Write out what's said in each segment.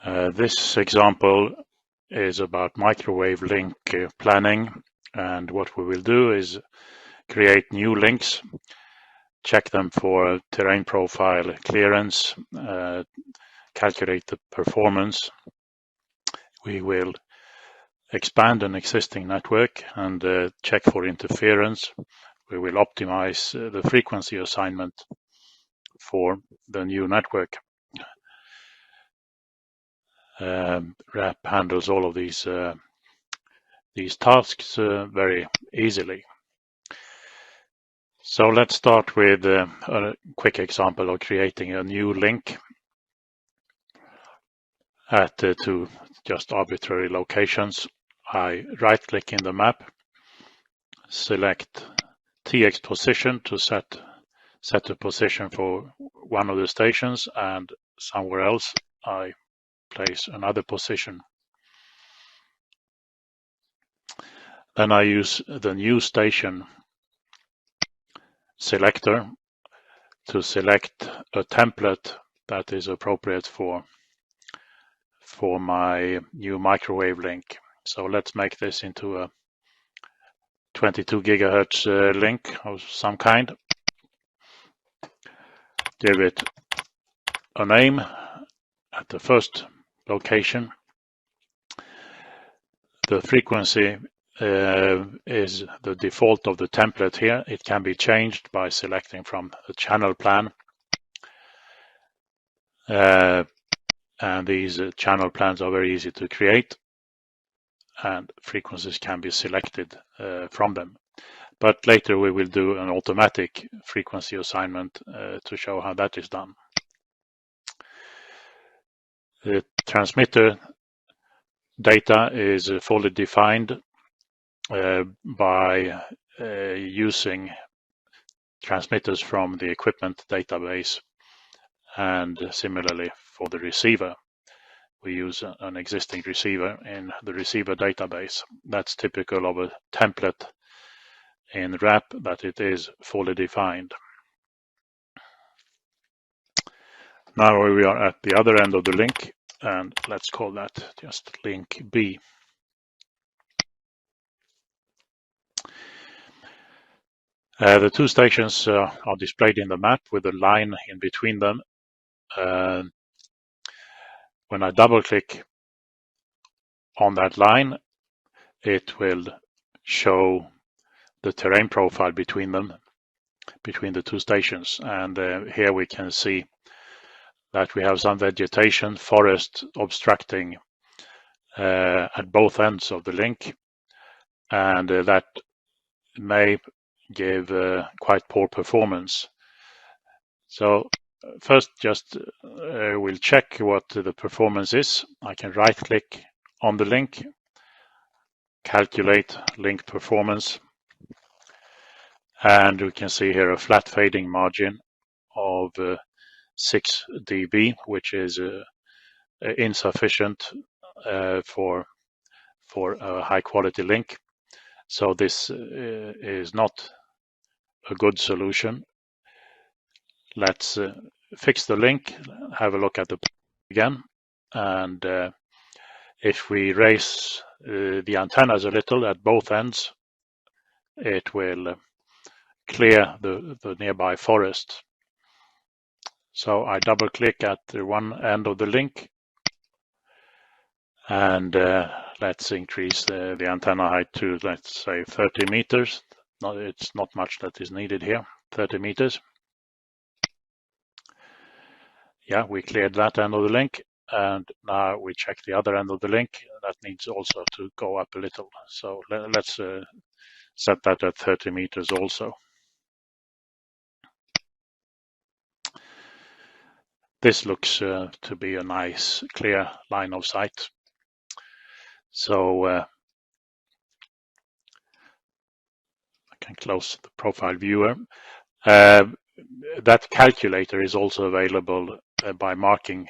This example is about microwave link planning, and what we will do is create new links, check them for terrain profile clearance, calculate the performance. We will expand an existing network and check for interference. We will optimize the frequency assignment for the new network. RAP handles all of these tasks very easily. So let's start with a quick example of creating a new link at two just arbitrary locations. I right-click in the map, select TX position to set a position for one of the stations, and somewhere else I place another position. Then I use the new station selector to select a template that is appropriate for my new microwave link. So let's make this into a 22 gigahertz link of some kind. Give it a name at the first location. The frequency is the default of the template here. It can be changed by selecting from the channel plan. And these channel plans are very easy to create, and frequencies can be selected from them. But later we will do an automatic frequency assignment to show how that is done. The transmitter data is fully defined by using transmitters from the equipment database, and similarly for the receiver. We use an existing receiver in the receiver database. That's typical of a template in RAP, that it is fully defined. Now we are at the other end of the link, and let's call that just link B. The two stations are displayed in the map with a line in between them. When I double-click on that line, it will show the terrain profile between them, between the two stations. And here we can see that we have some vegetation, forest obstructing at both ends of the link, and that may give quite poor performance. So first, just we'll check what the performance is. I can right-click on the link, calculate link performance, and we can see here a flat fading margin of 6 dB, which is insufficient for a high-quality link. So this is not a good solution. Let's fix the link, have a look at the again, and if we raise the antennas a little at both ends, it will clear the nearby forest. So I double click at the one end of the link, and let's increase the antenna height to, let's say, 30 meters. It's not much that is needed here, 30 meters. Yeah, we cleared that end of the link, and now we check the other end of the link. That needs also to go up a little. So let's set that at 30 meters also. This looks to be a nice, clear line of sight. So I can close the profile viewer. That calculator is also available by marking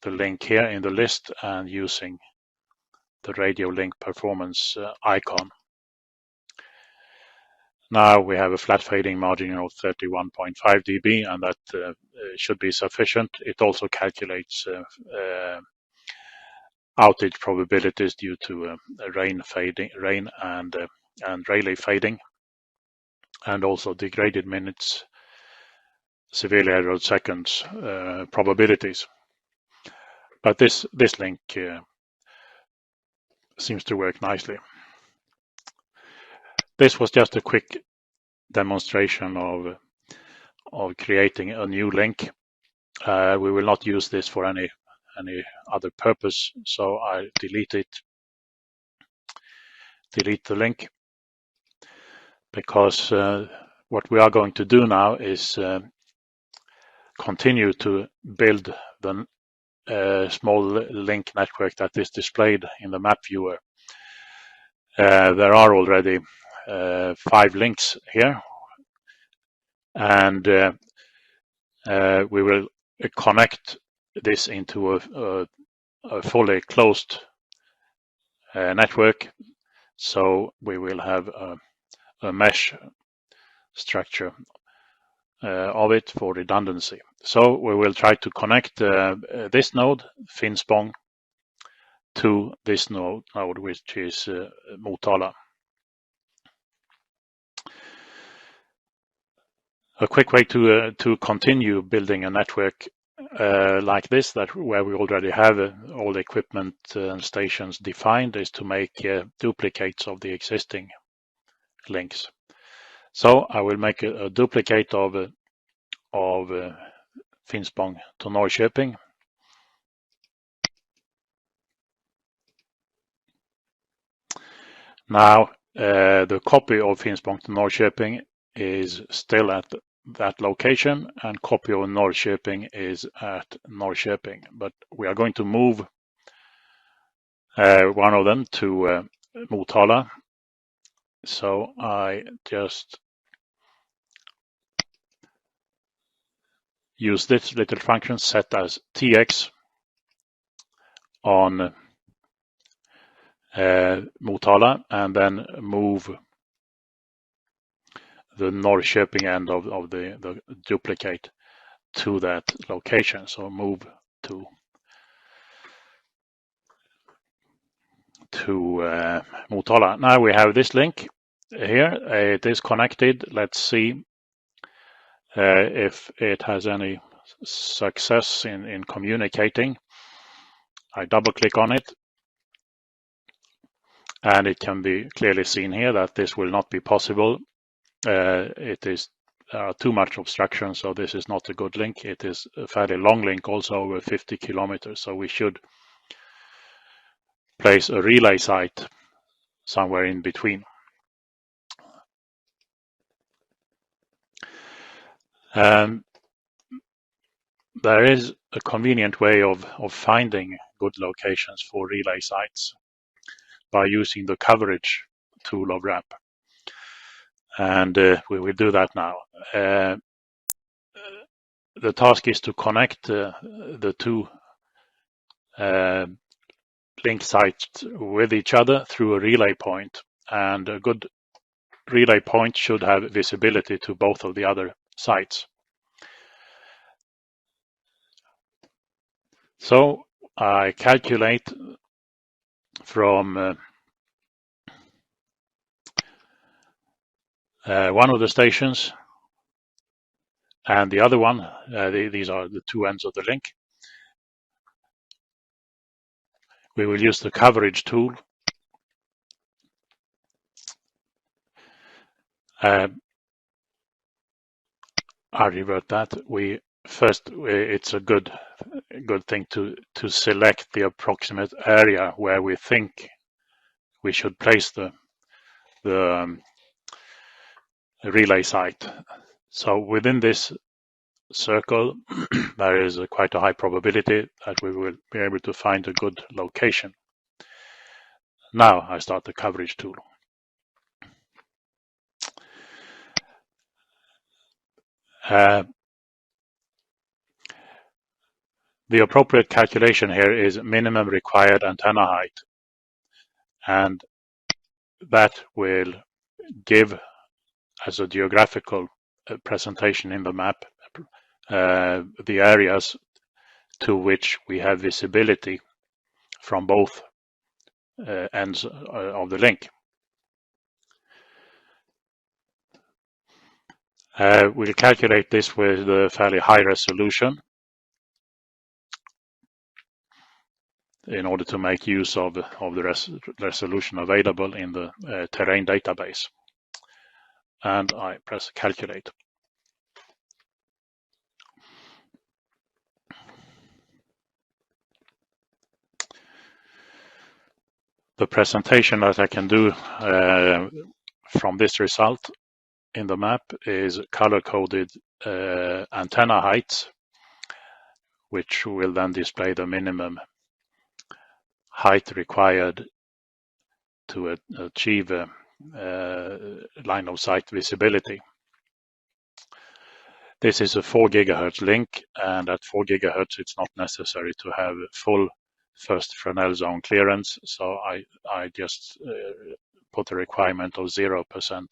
the link here in the list and using the radio link performance icon. Now we have a flat fading margin of 31.5 dB, and that should be sufficient. It also calculates outage probabilities due to rain and relay fading, and also degraded minutes, severely errored seconds probabilities. But this link seems to work nicely. This was just a quick demonstration of creating a new link. We will not use this for any other purpose, so I delete the link, because what we are going to do now is continue to build the small link network that is displayed in the map viewer. There are already 5 links here, and we will connect this into a fully closed network, so we will have a mesh structure of it for redundancy. So we will try to connect this node, Finspång, to this node which is Motala. A quick way to continue building a network like this, where we already have all the equipment and stations defined, is to make duplicates of the existing links. So I will make a duplicate of Finspång to Norrköping. Now the copy of Finspång to Norrköping is still at that location, and copy of Norrköping is at Norrköping, but we are going to move one of them to Motala. So I just use this little function set as tx on Motala, and then move the Norrköping end of the duplicate to that location. So move to Motala. Now we have this link here. It is connected. Let's see if it has any success in communicating. I double click on it, and it can be clearly seen here that this will not be possible. It is too much obstruction, so this is not a good link. It is a fairly long link, also over 50 kilometers, so we should place a relay site somewhere in between. There is a convenient way of finding good locations for relay sites by using the coverage tool of RAP. And we will do that now. The task is to connect the two link sites with each other through a relay point, and a good relay point should have visibility to both of the other sites. So I calculate from one of the stations and the other one. These are the two ends of the link. We will use the coverage tool. I revert that. It's a good thing to select the approximate area where we think we should place the relay site. So within this circle, there is quite a high probability that we will be able to find a good location. Now I start the coverage tool. The appropriate calculation here is minimum required antenna height, and that will give, as a geographical presentation in the map, the areas to which we have visibility from both ends of the link. We'll calculate this with a fairly high resolution in order to make use of the resolution available in the terrain database. And I press calculate. The presentation that I can do from this result in the map is color-coded antenna heights, which will then display the minimum height required to achieve line of sight visibility. This is a 4 GHz link, and at 4 GHz it's not necessary to have full first Fresnel zone clearance, so I just put a requirement of 0%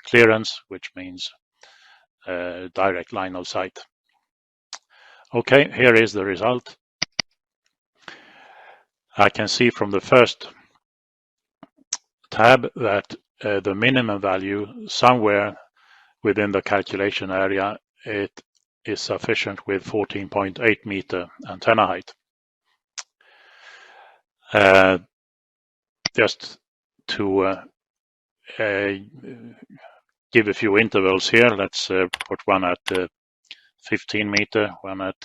clearance, which means direct line of sight. Okay, here is the result. I can see from the first tab that the minimum value somewhere within the calculation area, it is sufficient with 14.8 meter antenna height. Just to give a few intervals here, let's put one at 15 meter, one at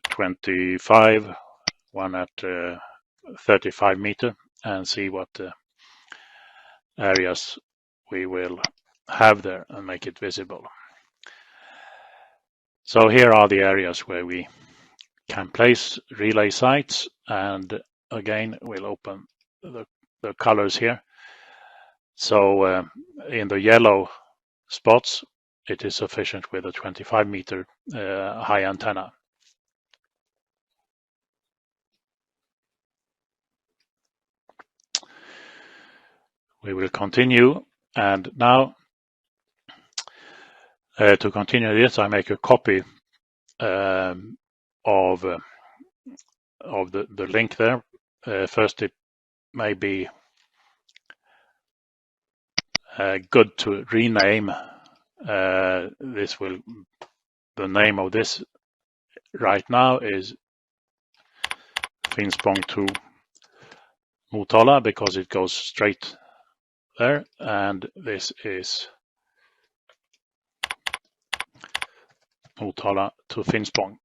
25, one at 35 meter, and see what areas we will have there and make it visible. So here are the areas where we can place relay sites, and again we'll open the colors here. So in the yellow spots it is sufficient with a 25 meter high antenna. We will continue, and now to continue this I make a copy of the link there. First, it may be good to rename this. The name of this right now is Finspång to Motala, because it goes straight there, and this is Motala to Finspång.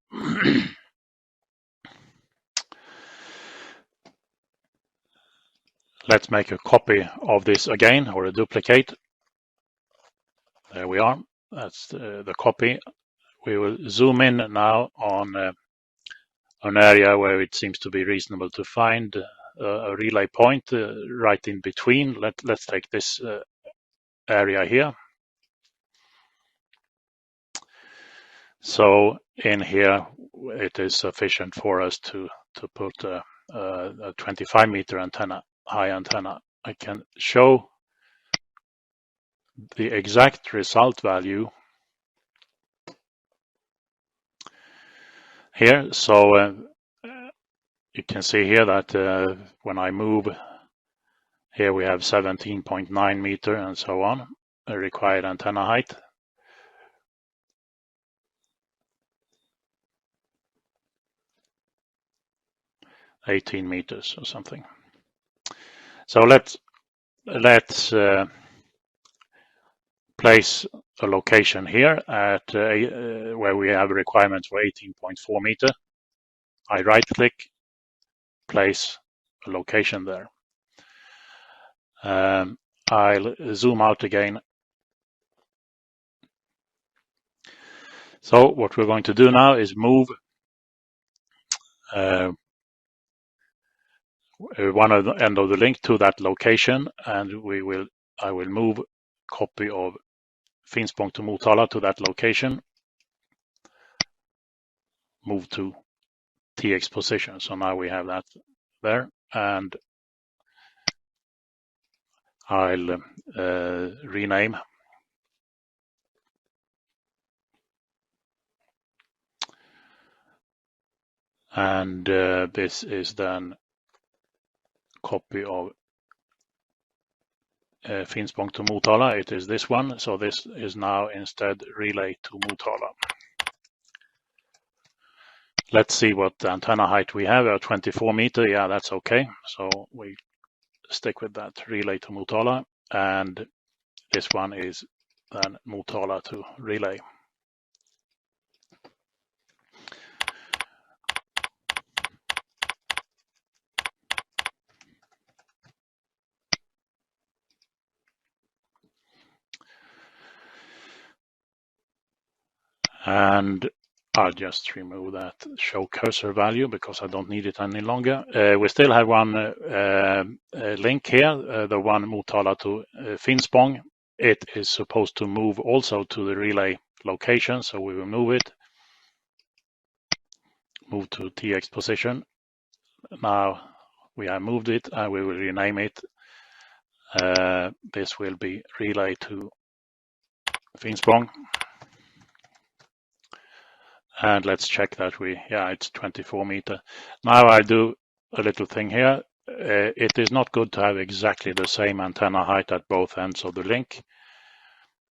Let's make a copy of this again, or a duplicate. There we are. That's the copy. We will zoom in now on an area where it seems to be reasonable to find a relay point right in between. Let's take this area here. So in here it is sufficient for us to put a 25 meter antenna, high antenna. I can show the exact result value here. So you can see here that when I move here, we have 17.9 meter and so on, a required antenna height. $18 meters or something. So let's place a location here at where we have a requirement for 18.4 meter. I right click, place a location there. I'll zoom out again. So what we're going to do now is move one of the end of the link to that location, and I will move copy of Finspång to Motala to that location, move to TX position. So now we have that there, and I'll rename. And this is then copy of Finspång to Motala. It is this one, so this is now instead relay to Motala. Let's see what antenna height we have. 24 meter, yeah, that's okay. So we stick with that, relay to Motala, and this one is then Motala to relay. And I'll just remove that show cursor value because I don't need it any longer. We still have one link here, the one Motala to Finspång. It is supposed to move also to the relay location, so we will move it. Move to TX position. Now we have moved it and we will rename it. This will be relay to Finspång. And let's check that it's 24 meter. Now I do a little thing here. It is not good to have exactly the same antenna height at both ends of the link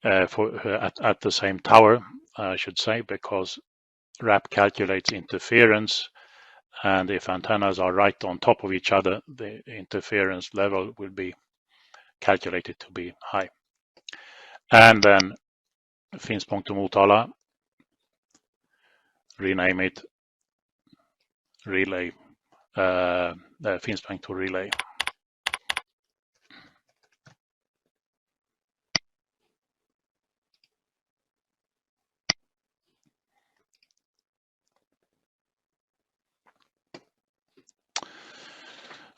at the same tower, I should say, because RAP calculates interference, and if antennas are right on top of each other, the interference level will be calculated to be high. And then Finspång to Motala, rename it relay, Finspång to relay.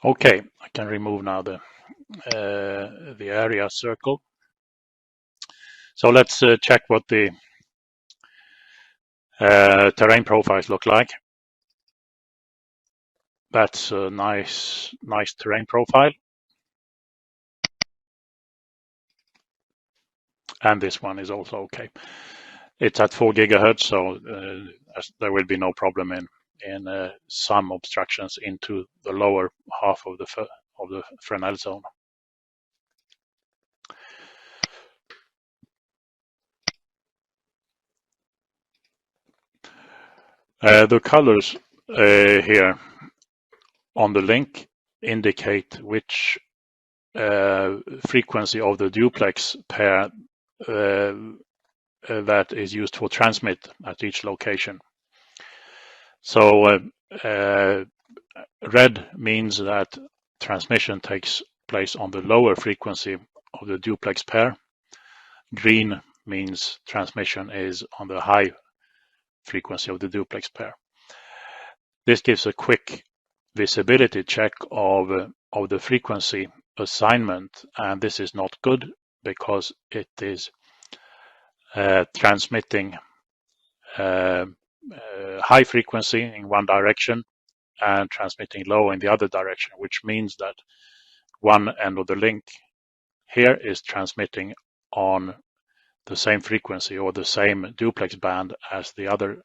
Okay, I can remove now the area circle. So let's check what the terrain profiles look like. That's a nice terrain profile. And this one is also okay. It's at 4 gigahertz, so there will be no problem in some obstructions into the lower half of the Fresnel zone. The colors here on the link indicate which frequency of the duplex pair that is used for transmit at each location. So red means that transmission takes place on the lower frequency of the duplex pair. Green means transmission is on the high frequency of the duplex pair. This gives a quick visibility check of the frequency assignment, and this is not good because it is transmitting high frequency in one direction and transmitting low in the other direction, which means that one end of the link here is transmitting on the same frequency or the same duplex band as the other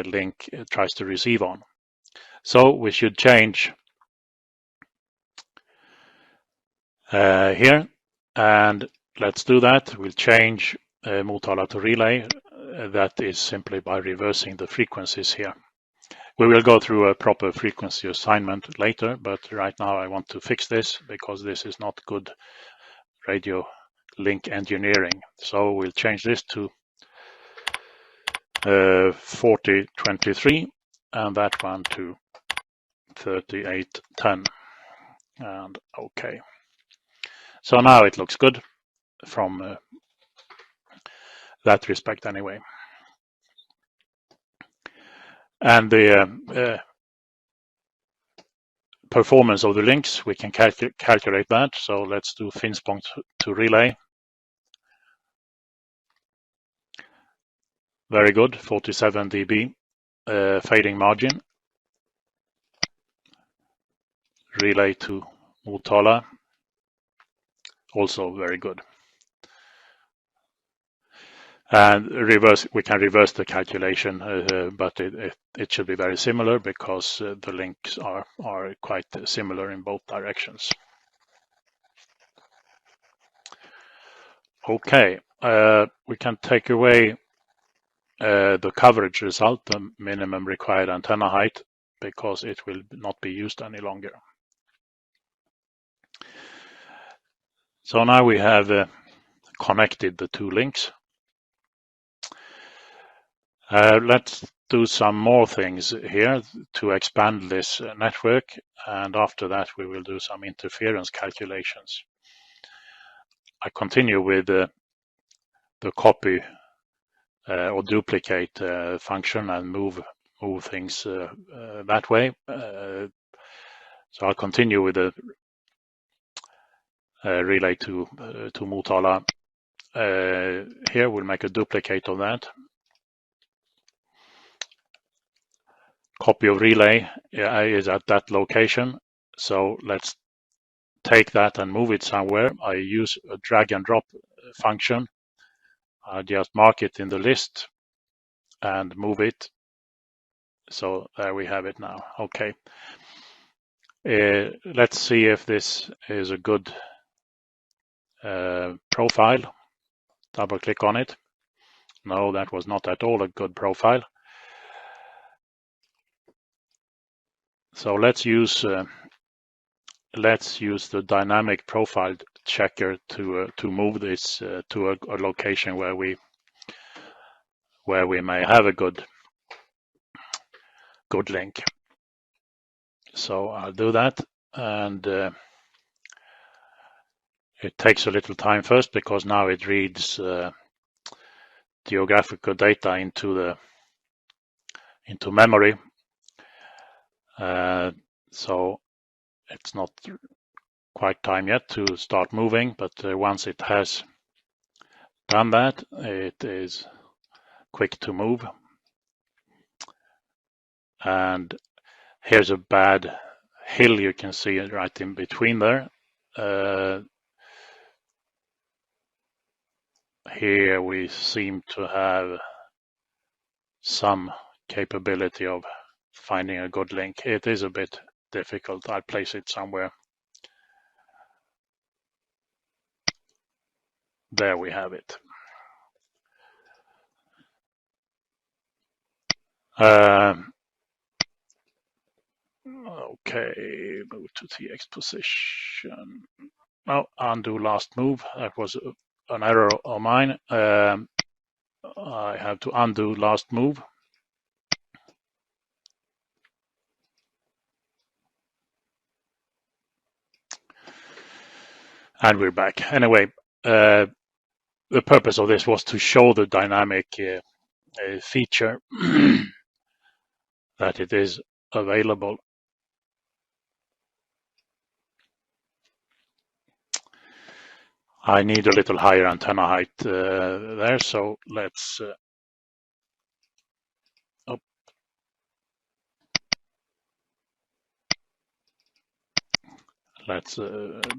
link tries to receive on. So we should change here, and let's do that. We'll change Motala to relay. That is simply by reversing the frequencies here. We will go through a proper frequency assignment later, but right now I want to fix this because this is not good radio link engineering. So we'll change this to 4023 and that one to 3810, and okay. So now it looks good from that respect anyway. And the performance of the links, we can calculate that. So let's do Finspång to relay. Very good, 47 dB fading margin. Relay to Motala, also very good. And we can reverse the calculation, but it should be very similar because the links are quite similar in both directions. Okay, we can take away the coverage result, the minimum required antenna height, because it will not be used any longer. So now we have connected the two links. Let's do some more things here to expand this network, and after that we will do some interference calculations. I continue with the copy or duplicate function and move things that way. So I'll continue with the relay to Motala. Here we'll make a duplicate of that. Copy of relay is at that location. So let's take that and move it somewhere. I use a drag and drop function. I just mark it in the list and move it. So there we have it now. Okay. Let's see if this is a good profile. Double click on it. No, that was not at all a good profile. So let's use the dynamic profile checker to move this to a location where we may have a good link. So I'll do that, and it takes a little time first because now it reads geographical data into memory. So it's not quite time yet to start moving, but once it has done that, it is quick to move. And here's a bad hill you can see right in between there. Here we seem to have some capability of finding a good link. It is a bit difficult. I'll place it somewhere. There we have it. Okay, move to TX position. Oh, undo last move. That was an error of mine. I have to undo last move. And we're back. Anyway, the purpose of this was to show the dynamic feature that it is available. I need a little higher antenna height there, so let's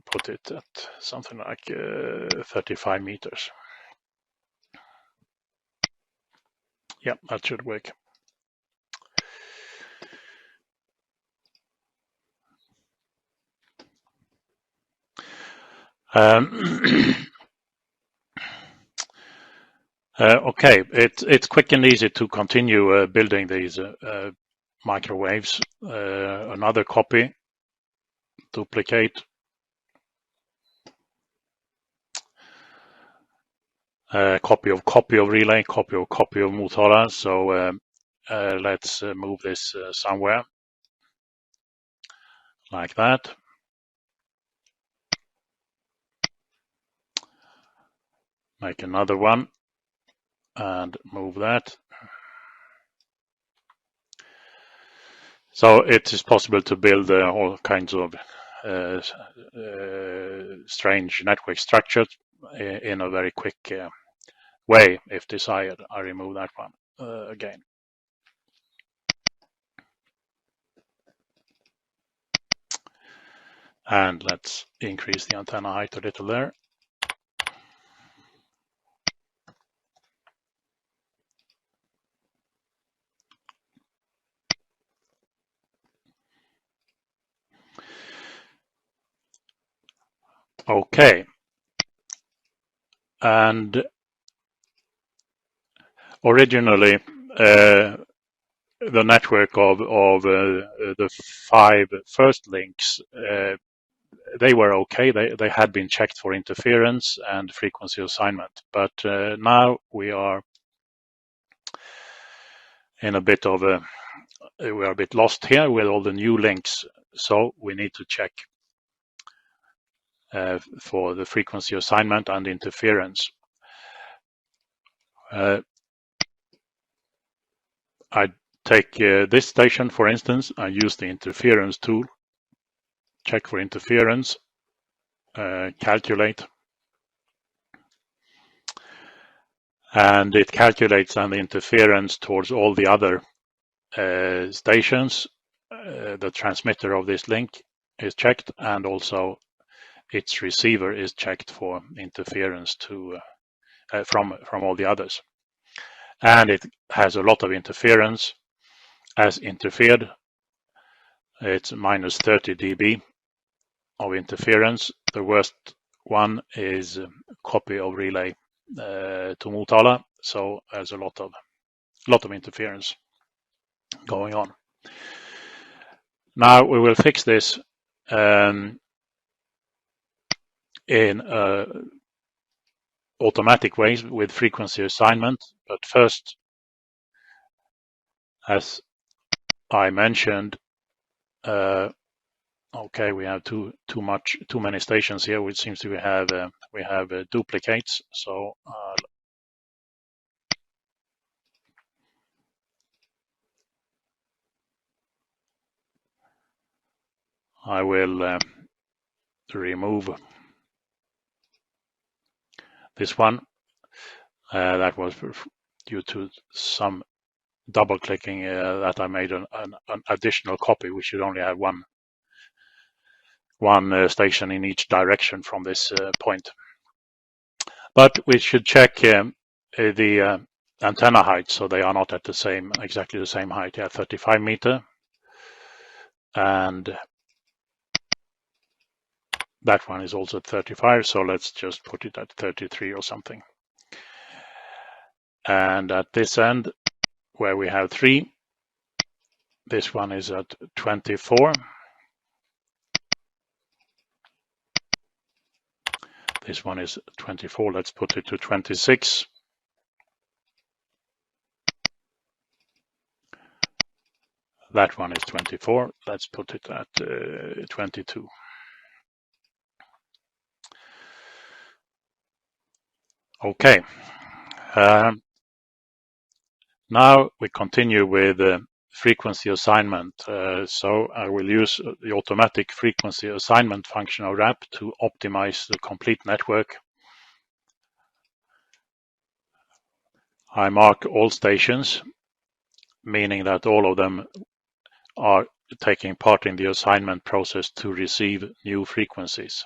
put it at something like 35 meters. Yeah, that should work. Okay, it's quick and easy to continue building these microwaves. Another copy, duplicate, copy of relay, copy of Motala. So let's move this somewhere like that. Make another one and move that. So it is possible to build all kinds of strange network structures in a very quick way if desired. I remove that one again. And let's increase the antenna height a little there. Okay, and originally the network of the 5 first links, they were okay. They had been checked for interference and frequency assignment, but now we are in a bit of we are a bit lost here with all the new links, so we need to check for the frequency assignment and interference. I take this station, for instance. I use the interference tool, check for interference, calculate, and it calculates an interference towards all the other stations. The transmitter of this link is checked, and also its receiver is checked for interference to from all the others. And it has a lot of interference. As interfered, it's minus 30 dB of interference. The worst one is copy of relay to Motala, so there's a lot of interference going on. Now we will fix this in automatic ways with frequency assignment, but first, as I mentioned, okay, we have too many stations here, which seems to we have duplicates. So I will remove this one. That was due to some double clicking that I made an additional copy. We should only have one station in each direction from this point. But we should check the antenna height, so they are not at exactly the same height. Yeah, 35 meter, and that one is also at 35. So let's just put it at 33 or something. And at this end, where we have 3, this one is at 24. This one is 24. Let's put it to 26. That one is 24. Let's put it at 22. Okay. Now we continue with frequency assignment. So I will use the automatic frequency assignment function of RAP to optimize the complete network. I mark all stations, meaning that all of them are taking part in the assignment process to receive new frequencies.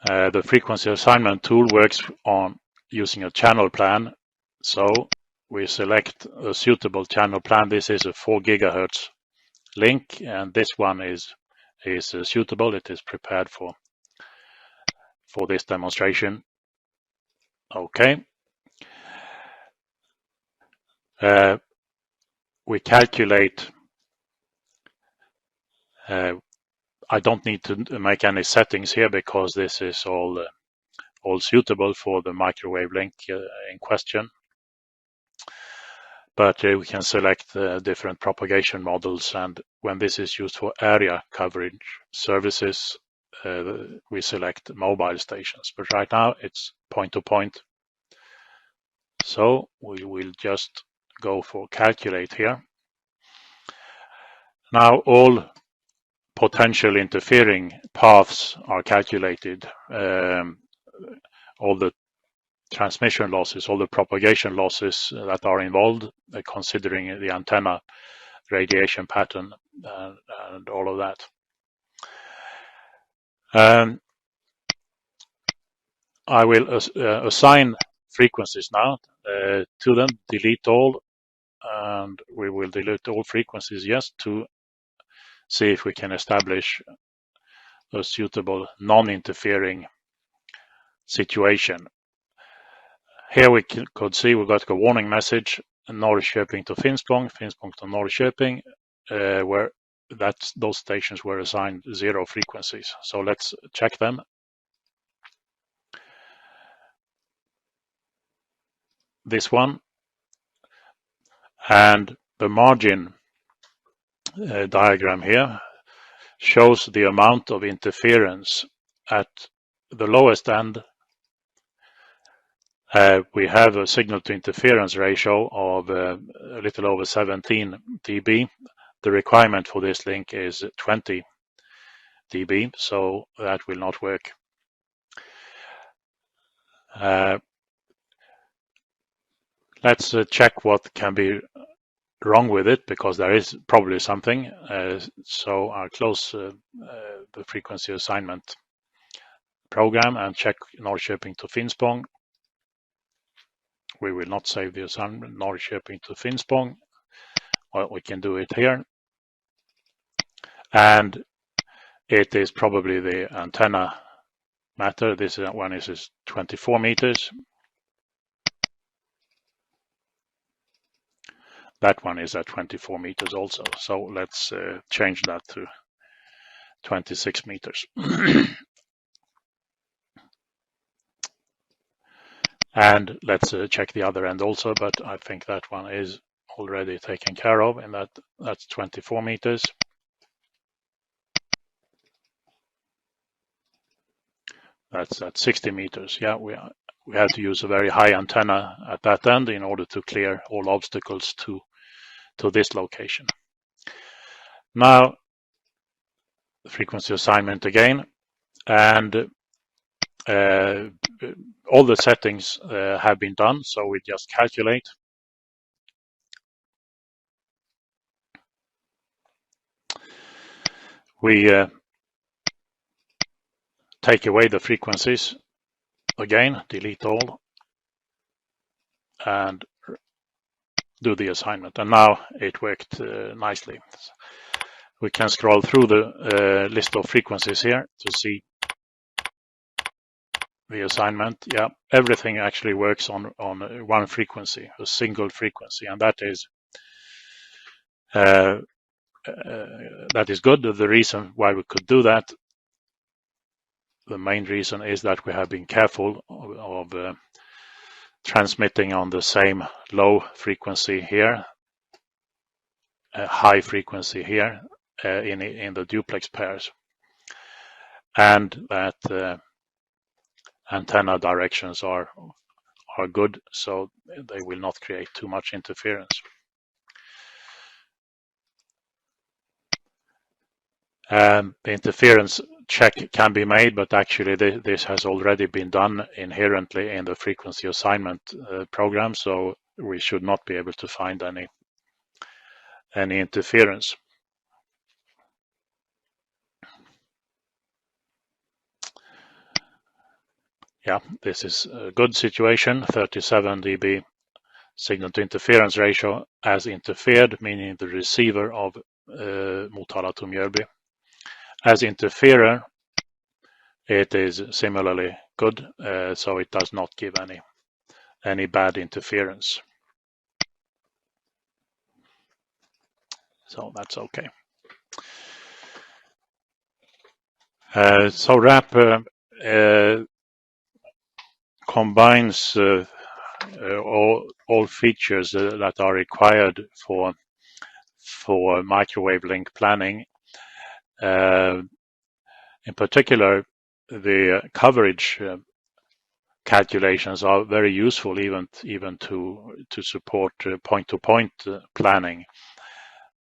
The frequency assignment tool works on using a channel plan. So we select a suitable channel plan. This is a 4 gigahertz link, and this one is suitable. It is prepared for this demonstration. Okay. We calculate. I don't need to make any settings here because this is all suitable for the microwave link in question. But we can select different propagation models, and when this is used for area coverage services, we select mobile stations. But right now it's point-to-point. So we will just go for calculate here. Now all potential interfering paths are calculated. All the transmission losses, all the propagation losses that are involved, considering the antenna radiation pattern and all of that. I will assign frequencies now to them, delete all, and we will delete all frequencies, yes, to see if we can establish a suitable non-interfering situation. Here we could see we got a warning message, Norrköping to Finspång, Finspång to Norrköping, where those stations were assigned 0 frequencies. So let's check them. This one, and the margin diagram here shows the amount of interference at the lowest end. We have a signal to interference ratio of a little over 17 dB. The requirement for this link is 20 dB, so that will not work. Let's check what can be wrong with it, because there is probably something. So I'll close the frequency assignment program and check Norrköping to Finspång. We will not save the assignment Norrköping to Finspång. Well, we can do it here. And it is probably the antenna matter. This one is 24 meters. That one is at 24 meters also. So let's change that to 26 meters. And let's check the other end also, but I think that one is already taken care of, and that's 24 meters. That's at 60 meters. Yeah, we had to use a very high antenna at that end in order to clear all obstacles to this location. Now, the frequency assignment again, and all the settings have been done, so we just calculate. We take away the frequencies again, delete all, and do the assignment. And now it worked nicely. We can scroll through the list of frequencies here to see the assignment. Yeah, everything actually works on one frequency, a single frequency, and that is good. The reason why we could do that, the main reason, is that we have been careful of transmitting on the same low frequency here, high frequency here in the duplex pairs, and that antenna directions are good, so they will not create too much interference. The interference check can be made, but actually this has already been done inherently in the frequency assignment program, so we should not be able to find any interference. Yeah, this is a good situation. 37 dB signal to interference ratio as interfered, meaning the receiver of Motala to Mjölby. As interferer, it is similarly good, so it does not give any bad interference. So that's okay. So RAP combines all features that are required for microwave link planning. In particular, the coverage calculations are very useful, even to support point-to-point planning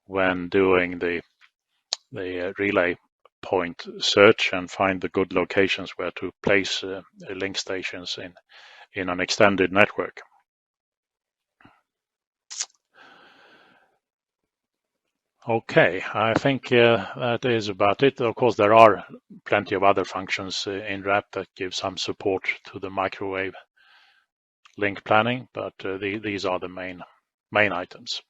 when doing the relay point search and find the good locations where to place link stations in an extended network. Okay, I think that is about it. Of course, there are plenty of other functions in RAP that give some support to the microwave link planning, but these are the main items.